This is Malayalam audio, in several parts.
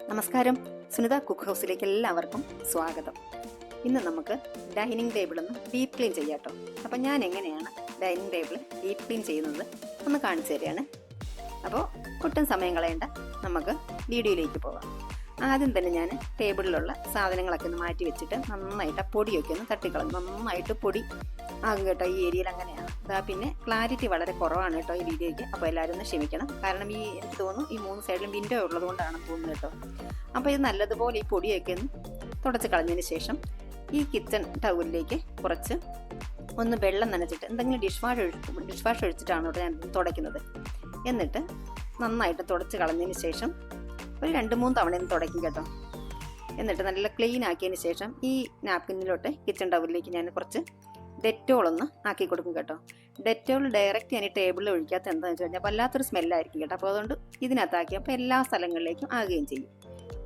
നമസ്കാരം, സുനിത കുക്ക് ഹൗസിലേക്ക് എല്ലാവർക്കും സ്വാഗതം. ഇന്ന് നമുക്ക് ഡൈനിങ് ടേബിൾ ഒന്ന് ഡീപ്പ് ക്ലീൻ ചെയ്യാട്ടോ. അപ്പം ഞാൻ എങ്ങനെയാണ് ഡൈനിങ് ടേബിൾ ഡീപ്പ് ക്ലീൻ ചെയ്യുന്നത് ഒന്ന് കാണിച്ചു തരികയാണ്. അപ്പോൾ ഒട്ടും സമയം കളയണ്ട, നമുക്ക് വീഡിയോയിലേക്ക് പോകാം. ആദ്യം തന്നെ ഞാൻ ടേബിളിലുള്ള സാധനങ്ങളൊക്കെ ഒന്ന് മാറ്റി വെച്ചിട്ട് നന്നായിട്ട് പൊടിയൊക്കെ ഒന്ന് തട്ടിക്കളഞ്ഞു. നന്നായിട്ട് പൊടി ആകും കേട്ടോ ഈ ഏരിയയിൽ. അങ്ങനെയാണ്. പിന്നെ ക്ലാരിറ്റി വളരെ കുറവാണ് കേട്ടോ ഈ വീഡിയോയ്ക്ക്. അപ്പോൾ എല്ലാവരും ഒന്ന് ക്ഷമിക്കണം. കാരണം എനിക്ക് തോന്നുന്നു ഈ 3 സൈഡിലും വിൻഡോ ഉള്ളത് കൊണ്ടാണ് തോന്നുന്നത് കേട്ടോ. അപ്പോൾ ഇത് നല്ലതുപോലെ ഈ പൊടിയൊക്കെ ഒന്ന് തുടച്ച് കളഞ്ഞതിന് ശേഷം ഈ കിച്ചൺ ടൗലിലേക്ക് കുറച്ച് ഒന്ന് വെള്ളം നനച്ചിട്ട് എന്തെങ്കിലും ഡിഷ് വാഷ് ഒഴിച്ചിട്ടാണ് കേട്ടോ ഞാൻ തുടയ്ക്കുന്നത്. എന്നിട്ട് നന്നായിട്ട് തുടച്ച് കളഞ്ഞതിന് ശേഷം ഒരു 2-3 തവണ തുടയ്ക്കും കേട്ടോ. എന്നിട്ട് നല്ല ക്ലീൻ ആക്കിയതിന് ശേഷം ഈ നാപ്കിനിലോട്ട് കിച്ചൺ ടവലിലേക്ക് ഞാൻ കുറച്ച് ഡെറ്റോൾ ഒന്ന് ആക്കി കൊടുക്കും കേട്ടോ. ഡെറ്റോൾ ഡയറക്റ്റ് ഞാൻ ഈ ടേബിളിൽ ഒഴിക്കാത്ത എന്താണെന്ന് വെച്ച് കഴിഞ്ഞാൽ വല്ലാത്തൊരു സ്മെല്ലായിരിക്കും കേട്ടോ. അപ്പോൾ അതുകൊണ്ട് ഇതിനകത്താക്കി അപ്പോൾ എല്ലാ സ്ഥലങ്ങളിലേക്കും ആകുകയും ചെയ്യും.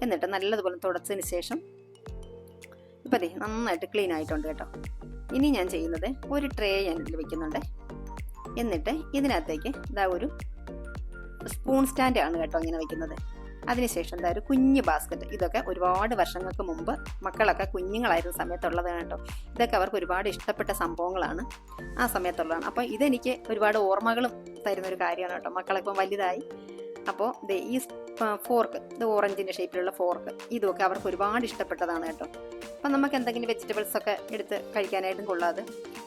എന്നിട്ട് നല്ലതുപോലെ തുടച്ചതിന് ശേഷം ഇപ്പം അതെ നന്നായിട്ട് ക്ലീൻ ആയിട്ടുണ്ട് കേട്ടോ. ഇനി ഞാൻ ചെയ്യുന്നത് ഒരു ട്രേ ഞാൻ ഇതിൽ വെക്കുന്നുണ്ട്. എന്നിട്ട് ഇതിനകത്തേക്ക് ഇതാ ഒരു സ്പൂൺ സ്റ്റാൻഡാണ് കേട്ടോ ഇങ്ങനെ വെക്കുന്നത്. അതിനുശേഷം എന്താ ഒരു കുഞ്ഞ് ബാസ്ക്കറ്റ്. ഇതൊക്കെ ഒരുപാട് വർഷങ്ങൾക്ക് മുമ്പ് മക്കളൊക്കെ കുഞ്ഞുങ്ങളായിരുന്ന സമയത്തുള്ളതാണ് കേട്ടോ. ഇതൊക്കെ അവർക്ക് ഒരുപാട് ഇഷ്ടപ്പെട്ട സംഭവങ്ങളാണ് ആ സമയത്തുള്ളതാണ്. അപ്പോൾ ഇതെനിക്ക് ഒരുപാട് ഓർമ്മകളും തരുന്നൊരു കാര്യമാണ് കേട്ടോ. മക്കളിപ്പം വലുതായി. അപ്പോൾ ഈ ഫോർക്ക്, ഇത് ഓറഞ്ചിൻ്റെ ഷേപ്പിലുള്ള ഫോർക്ക്, ഇതൊക്കെ അവർക്ക് ഒരുപാട് ഇഷ്ടപ്പെട്ടതാണ് കേട്ടോ. അപ്പം നമുക്ക് എന്തെങ്കിലും വെജിറ്റബിൾസ് ഒക്കെ എടുത്ത് കഴിക്കാനായിട്ടും കൊള്ളാതെ.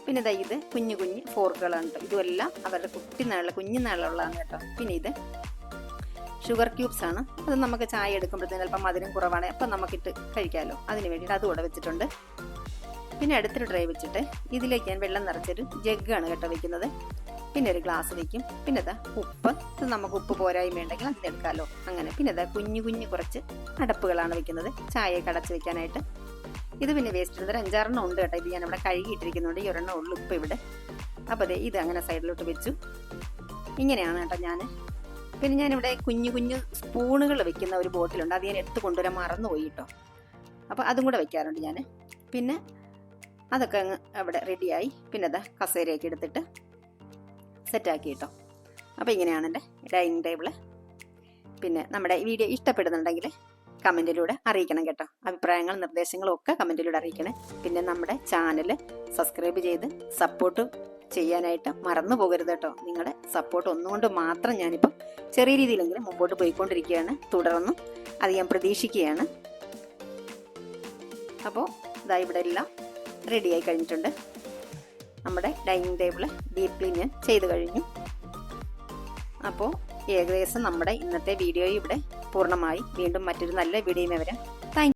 പിന്നെ ഇത് കുഞ്ഞു കുഞ്ഞ് ഫോർക്കുകളാണ് കേട്ടോ. ഇതുമെല്ലാം അവരുടെ കുഞ്ഞുനാളിലുള്ളതാണ് കേട്ടോ. പിന്നെ ഇത് ഷുഗർ ക്യൂബ്സ് ആണ്. അത് നമുക്ക് ചായ എടുക്കുമ്പോഴത്തേന് ചിലപ്പോൾ മധുരം കുറവാണ്, അപ്പം നമുക്കിട്ട് കഴിക്കാമല്ലോ. അതിന് വേണ്ടിയിട്ട് അതുകൂടെ വെച്ചിട്ടുണ്ട്. പിന്നെ അടുത്തൊരു ട്രേ വെച്ചിട്ട് ഇതിലേക്ക് ഞാൻ വെള്ളം നിറച്ചൊരു ജഗ്ഗാണ് കേട്ടോ വെക്കുന്നത്. പിന്നെ ഒരു ഗ്ലാസ് വയ്ക്കും. പിന്നെ ഉപ്പ്, ഇത് നമുക്ക് ഉപ്പ് പോരായ്മ ഉണ്ടെങ്കിൽ അതിനെടുക്കാമല്ലോ. അങ്ങനെ പിന്നെ കുഞ്ഞു കുഞ്ഞു കുറച്ച് അടപ്പുകളാണ് വെക്കുന്നത് ചായയൊക്കെ അടച്ച് വെക്കാനായിട്ട്. ഇത് പിന്നെ വേസ്റ്റ് ഇടുന്നത് 5-6 ഉണ്ട് കേട്ടോ. ഇത് ഞാനിവിടെ കഴുകിയിട്ടിരിക്കുന്നുണ്ട്. ഈ ഒരെണ്ണം ഉള്ളു ഉപ്പ് ഇവിടെ. അപ്പോൾ ഇത് അങ്ങനെ സൈഡിലോട്ട് വെച്ചു. ഇങ്ങനെയാണ് കേട്ടോ ഞാൻ. പിന്നെ ഞാനിവിടെ കുഞ്ഞു കുഞ്ഞു സ്പൂണുകൾ വെക്കുന്ന ഒരു ബോട്ടിലുണ്ട്. അത് ഞാൻ എടുത്ത് കൊണ്ടുവരാൻ മറന്നുപോയി കേട്ടോ. അപ്പോൾ അതും കൂടെ വെക്കാറുണ്ട് ഞാൻ. പിന്നെ അതൊക്കെ അങ്ങ് അവിടെ റെഡിയായി. പിന്നെ കസേരയൊക്കെ എടുത്തിട്ട് സെറ്റാക്കി കേട്ടോ. അപ്പോൾ ഇങ്ങനെയാണ് എൻ്റെ ഡൈനിങ് ടേബിള്. പിന്നെ നമ്മുടെ ഈ വീഡിയോ ഇഷ്ടപ്പെടുന്നുണ്ടെങ്കിൽ കമൻറ്റിലൂടെ അറിയിക്കണം കേട്ടോ. അഭിപ്രായങ്ങളും നിർദ്ദേശങ്ങളും ഒക്കെ കമൻറ്റിലൂടെ അറിയിക്കണേ. പിന്നെ നമ്മുടെ ചാനൽ സബ്സ്ക്രൈബ് ചെയ്ത് സപ്പോർട്ട് ചെയ്യാനായിട്ട് മറന്നു പോകരുത് കേട്ടോ. നിങ്ങളുടെ സപ്പോർട്ട് ഒന്നുകൊണ്ട് മാത്രം ഞാനിപ്പോൾ ചെറിയ രീതിയിലെങ്കിലും മുമ്പോട്ട് പോയിക്കൊണ്ടിരിക്കുകയാണ്. തുടർന്നും അത് ഞാൻ പ്രതീക്ഷിക്കുകയാണ്. അപ്പോൾ ഇവിടെ എല്ലാം റെഡിയായി കഴിഞ്ഞിട്ടുണ്ട്. നമ്മുടെ ഡൈനിങ് ടേബിൾ ഡീപ്പ് ക്ലീൻ ഞാൻ ചെയ്ത് കഴിഞ്ഞു. അപ്പോൾ ഏകദേശം നമ്മുടെ ഇന്നത്തെ വീഡിയോ ഇവിടെ പൂർണ്ണമായി. വീണ്ടും മറ്റൊരു നല്ല വീഡിയോയുമായി വരാം. Thank you.